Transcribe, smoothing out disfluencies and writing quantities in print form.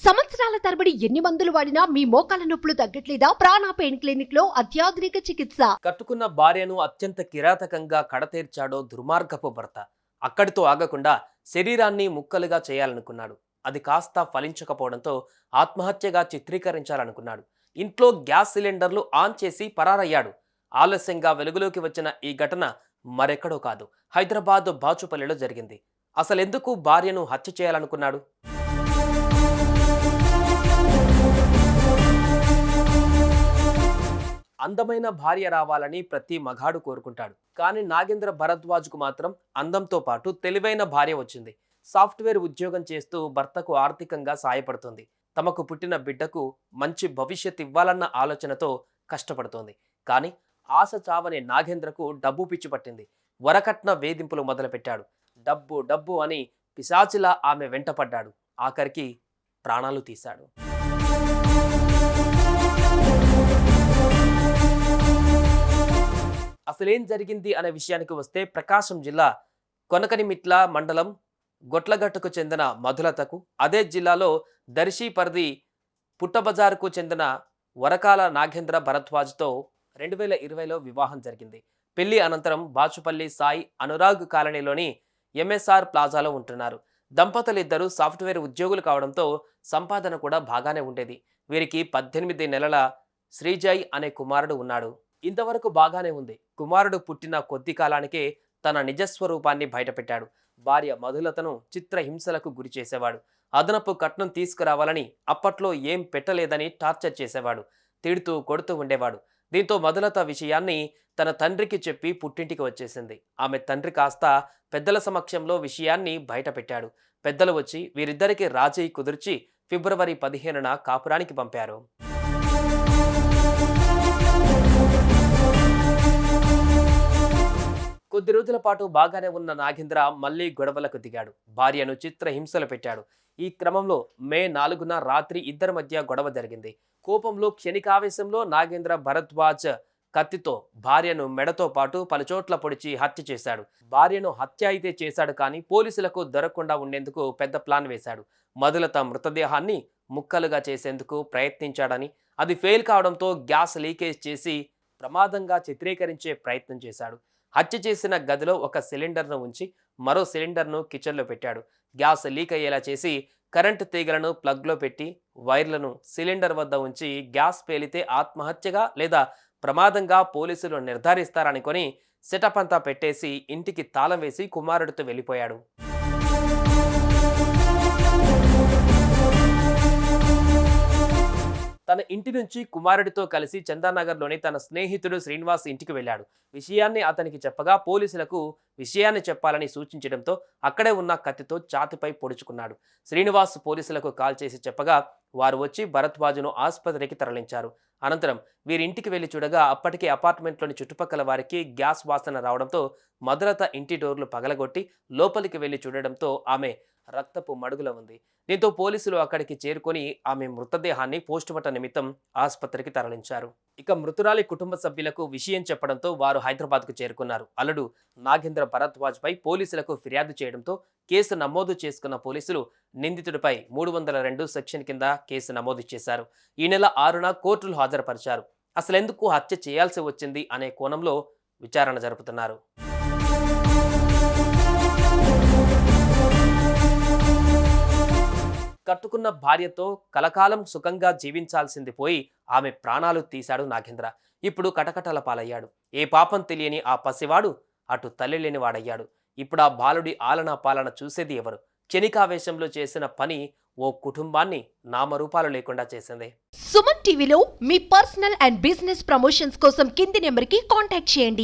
సంవత్సరాల తరబడి ఎన్ని మందులు వాడినా మీ మోకాల నొప్పులు తగ్గట్లేదా? ప్రాణ పెయిన్ క్లినిక్ లో అత్యాధునిక చికిత్స. కట్టుకున్న భార్యను అత్యంత కిరాతకంగా కడతీర్చాడో దుర్మార్గపు భర్త. అక్కడితో ఆగకుండా శరీరాన్ని ముక్కలుగా చేయాలనుకున్నాడు. అది కాస్త ఫలించకపోవడంతో ఆత్మహత్యగా చిత్రీకరించాలనుకున్నాడు. ఇంట్లో గ్యాస్ సిలిండర్లు ఆన్ చేసి పరారయ్యాడు. ఆలస్యంగా వెలుగులోకి వచ్చిన ఈ ఘటన మరెక్కడో కాదు, హైదరాబాద్ బాచుపల్లిలో జరిగింది. అసలెందుకు భార్యను హత్య చేయాలనుకున్నాడు? అందమైన భార్య రావాలని ప్రతి మగాడు కోరుకుంటాడు. కానీ నాగేంద్ర భరద్వాజ్కు మాత్రం అందంతో పాటు తెలివైన భార్య వచ్చింది. సాఫ్ట్వేర్ ఉద్యోగం చేస్తూ భర్తకు ఆర్థికంగా సాయపడుతుంది. తమకు పుట్టిన బిడ్డకు మంచి భవిష్యత్ ఇవ్వాలన్న ఆలోచనతో కష్టపడుతోంది. కానీ ఆశ చావని నాగేంద్రకు డబ్బు పిచ్చి పట్టింది. వరకట్న వేధింపులు మొదలుపెట్టాడు. డబ్బు డబ్బు అని పిశాచిలా ఆమె వెంటపడ్డాడు. ఆఖరికి ప్రాణాలు తీశాడు. అసలేం జరిగింది అనే విషయానికి వస్తే, ప్రకాశం జిల్లా కొనకనిమిట్ల మండలం గొట్లగట్టుకు చెందిన మధులతకు, అదే జిల్లాలో దర్శి పరిధి పుట్టబజారుకు చెందిన వరకాల నాగేంద్ర భరద్వాజ్తో 2020లో వివాహం జరిగింది. పెళ్లి అనంతరం బాచుపల్లి సాయి అనురాగ్ కాలనీలోని ఎంఎస్ఆర్ ప్లాజాలో ఉంటున్నారు. దంపతులిద్దరూ సాఫ్ట్వేర్ ఉద్యోగులు కావడంతో సంపాదన కూడా బాగానే ఉండేది. వీరికి 18 నెలల శ్రీజయ్ అనే కుమారుడు ఉన్నాడు. ఇంతవరకు బాగానే ఉంది. కుమారుడు పుట్టిన కొద్ది కాలానికే తన నిజస్వరూపాన్ని బయటపెట్టాడు. భార్య మధులతను చిత్రహింసలకు గురి చేసేవాడు. అదనపు కట్నం తీసుకురావాలని అప్పట్లో ఏం పెట్టలేదని టార్చర్ చేసేవాడు. తిడుతూ కొడుతూ ఉండేవాడు. దీంతో మధులత విషయాన్ని తన తండ్రికి చెప్పి పుట్టింటికి వచ్చేసింది. ఆమె తండ్రి కాస్త పెద్దల సమక్షంలో విషయాన్ని బయటపెట్టాడు. పెద్దలు వచ్చి వీరిద్దరికి రాజీ కుదిర్చి ఫిబ్రవరి 15న కాపురానికి పంపారు. కొద్ది రోజుల పాటు బాగానే ఉన్న నాగేంద్ర మళ్లీ గొడవలకు దిగాడు. భార్యను చిత్రహింసలు పెట్టాడు. ఈ క్రమంలో మే 4న రాత్రి ఇద్దరి మధ్య గొడవ జరిగింది. కోపంలో క్షణికావేశంలో నాగేంద్ర భరద్వాజ్ కత్తితో భార్యను మెడతో పాటు పలుచోట్ల పొడిచి హత్య చేశాడు. భార్యను హత్య అయితే చేశాడు, కానీ పోలీసులకు దొరకకుండా ఉండేందుకు పెద్ద ప్లాన్ వేశాడు. మధులత మృతదేహాన్ని ముక్కలుగా చేసేందుకు ప్రయత్నించాడని, అది ఫెయిల్ కావడంతో గ్యాస్ లీకేజ్ చేసి ప్రమాదంగా చిత్రీకరించే ప్రయత్నం చేశాడు. హత్య చేసిన గదిలో ఒక సిలిండర్ను ఉంచి మరో సిలిండర్ను కిచెన్లో పెట్టాడు. గ్యాస్ లీక్ అయ్యేలా చేసి కరెంటు తీగలను ప్లగ్లో పెట్టి వైర్లను సిలిండర్ వద్ద ఉంచి గ్యాస్ పేలితే ఆత్మహత్యగా లేదా ప్రమాదంగా పోలీసులు నిర్ధారిస్తారనుకొని సెటప్ అంతా పెట్టేసి ఇంటికి తాళం వేసి కుమారుడితో వెళ్ళిపోయాడు. తన ఇంటి నుంచి కుమారుడితో కలిసి చందానగర్లోని తన స్నేహితుడు శ్రీనివాస్ ఇంటికి వెళ్ళాడు. విషయాన్ని అతనికి చెప్పగా పోలీసులకు విషయాన్ని చెప్పాలని సూచించడంతో అక్కడే ఉన్న కత్తితో ఛాతీపై పొడుచుకున్నాడు. శ్రీనివాస్ పోలీసులకు కాల్ చేసి చెప్పగా వారు వచ్చి భరద్వాజ్ను ఆసుపత్రికి తరలించారు. అనంతరం వీరింటికి వెళ్లి చూడగా అప్పటికే అపార్ట్మెంట్లోని చుట్టుపక్కల వారికి గ్యాస్ వాసన రావడంతో మధులత ఇంటి డోర్లు పగలగొట్టి లోపలికి వెళ్లి చూడడంతో ఆమె రక్తపు మడుగుల ఉంది. దీంతో పోలీసులు అక్కడికి చేరుకొని ఆమె మృతదేహాన్ని పోస్టుమార్టం నిమిత్తం ఆసుపత్రికి తరలించారు. ఇక మృతురాలి కుటుంబ సభ్యులకు విషయం చెప్పడంతో వారు హైదరాబాద్కు చేరుకున్నారు. అల్లుడు నాగేంద్ర భరద్వాజ్ పై పోలీసులకు ఫిర్యాదు చేయడంతో కేసు నమోదు చేసుకున్న పోలీసులు నిందితుడిపై 302 సెక్షన్ కింద కేసు నమోదు చేశారు. ఈ నెల 6న కోర్టులో హాజరుపరిచారు. అసలెందుకు హత్య చేయాల్సి వచ్చింది అనే కోణంలో విచారణ జరుపుతున్నారు. కట్టుకున్న భార్యతో కలకాలం సుఖంగా జీవించాల్సింది పోయి ఆమె ప్రాణాలు తీశాడు నాగేంద్ర. ఇప్పుడు కటకటల పాలయ్యాడు. ఏ పాపం తెలియని ఆ పసివాడు అటు తల్లి లేని వాడయ్యాడు. ఇప్పుడు ఆ బాలుడి ఆలనా పాలన చూసేది ఎవరు? క్షణికావేశంలో చేసిన పని ఓ కుటుంబాన్ని నామరూపాలు లేకుండా చేసింది. సుమన్ టీవీలో మీ పర్సనల్ అండ్ బిజినెస్ ప్రమోషన్స్ కోసం కింది నెంబర్కి కాంటాక్ట్ చేయండి.